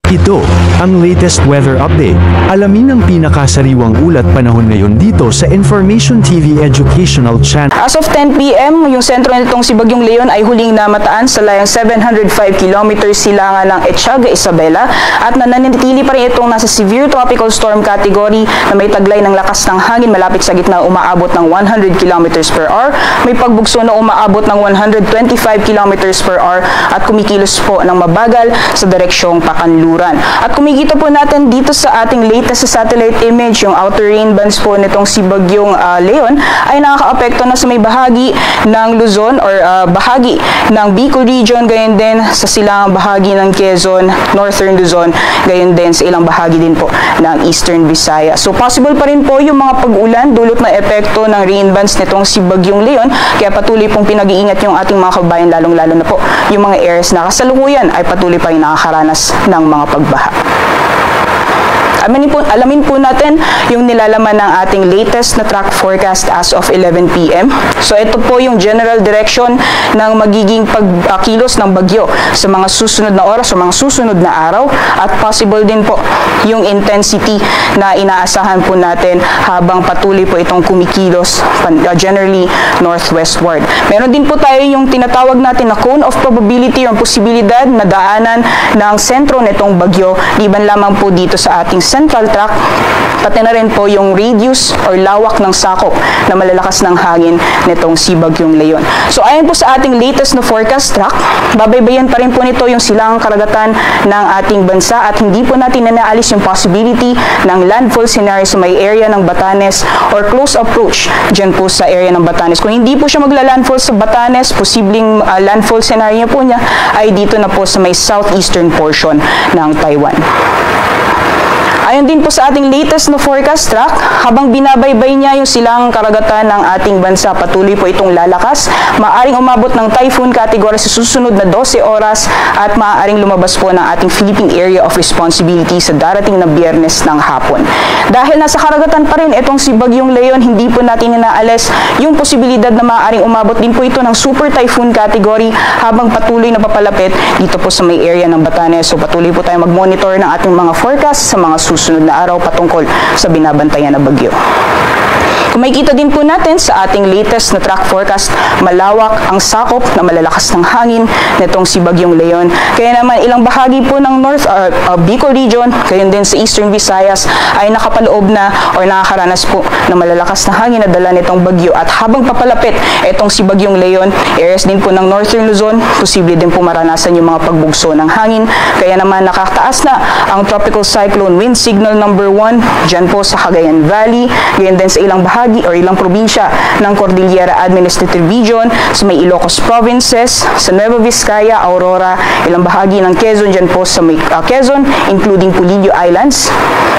Ito, ang latest weather update. Alamin ang pinakasariwang ulat panahon ngayon dito sa Information TV Educational Channel. As of 10 p.m., yung sentro nitong si Bagyong Leon ay huling namataan sa layang 705 km silangan ng Ethiaga, Isabela at nananatili pa rin itong nasa severe tropical storm category na may taglay ng lakas ng hangin malapit sa gitna umaabot ng 100 km per hour, may pagbugso na umaabot ng 125 km per hour at kumikilos po ng mabagal sa direksyong Pakanluran. At kumikita po natin dito sa ating latest sa satellite image, yung outer rain bands po nitong si Bagyong Leon ay nakakaapekto na sa may bahagi ng Luzon or bahagi ng Bicol region, gayon din sa silangang bahagi ng Quezon, Northern Luzon, gayon din sa ilang bahagi din po ng Eastern Visayas. So possible pa rin po yung mga pag-ulan dulot na epekto ng rain bands nitong si Bagyong Leon, kaya patuloy pong pinag-iingat yung ating mga kababayan, lalong-lalo na po yung mga areas na kasalukuyan ay patuloy pa rin nakakaranas ng mga pagbaha. Alamin po natin yung nilalaman ng ating latest na track forecast as of 11 p.m. So ito po yung general direction ng magiging pagkilos ng bagyo sa mga susunod na oras o mga susunod na araw, at possible din po yung intensity na inaasahan po natin habang patuloy po itong kumikilos generally northwestward. Meron din po tayo yung tinatawag natin na cone of probability o posibilidad na daanan ng sentro nitong bagyo, liban lamang po dito sa ating central track, pati na rin po yung radius or lawak ng sakop na malalakas ng hangin nitong si Bagyong Leon. So ayon po sa ating latest na forecast track, babaybayan pa rin po nito yung silangang karagatan ng ating bansa at hindi po natin nanaalis yung possibility ng landfall scenario sa may area ng Batanes or close approach dyan po sa area ng Batanes. Kung hindi po siya magla-landfall sa Batanes, posibleng landfall scenario po niya ay dito na po sa may southeastern portion ng Taiwan. Ayon din po sa ating latest na forecast track, habang binabaybay niya yung silangang karagatan ng ating bansa, patuloy po itong lalakas, maaaring umabot ng typhoon category sa susunod na 12 oras at maaaring lumabas po ng ating Philippine Area of Responsibility sa darating na Biyernes ng hapon. Dahil nasa karagatan pa rin itong si Bagyong Leon, hindi po natin inaalis yung posibilidad na maaaring umabot din po ito ng super typhoon category habang patuloy na papalapit dito po sa may area ng Batanes. So patuloy po tayo mag-monitor ng ating mga forecast sa mga susunod na araw patungkol sa binabantayan na bagyo. Kung makikita din po natin sa ating latest na track forecast, malawak ang sakop na malalakas ng hangin nitong si Bagyong Leon. Kaya naman ilang bahagi po ng North Bicol region, gayon din sa Eastern Visayas ay nakapaloob na o nakakaranas po ng malalakas na hangin na dala nitong bagyo, at habang papalapit itong si Bagyong Leon, areas din po ng Northern Luzon, posible din po maranasan yung mga pagbugso ng hangin. Kaya naman nakataas na ang Tropical Cyclone Wind Signal number 1 dyan po sa Cagayan Valley, gayon din sa ilang bahagi o ilang probinsya ng Cordillera Administrative Region, sa may Ilocos Provinces, sa Nueva Vizcaya, Aurora, ilang bahagi ng Quezon dyan po sa may Quezon, including Polillo Islands.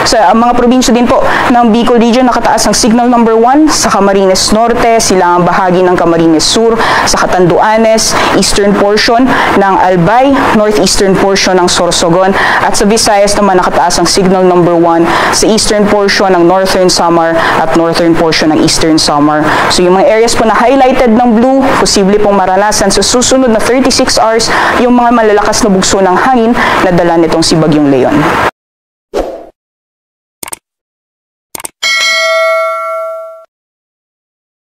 Sa mga probinsya din po ng Bicol Region, nakataas ang signal number 1 sa Camarines Norte, silangang bahagi ng Camarines Sur, sa Catanduanes, eastern portion ng Albay, northeastern portion ng Sorsogon, at sa Visayas naman nakataas ang signal number 1 sa eastern portion ng Northern Samar at northern portion ng Eastern Samar. So yung mga areas po na highlighted ng blue, posible pong maranasan sa susunod na 36 hours yung mga malalakas na bugso ng hangin na dala nitong si Bagyong Leon.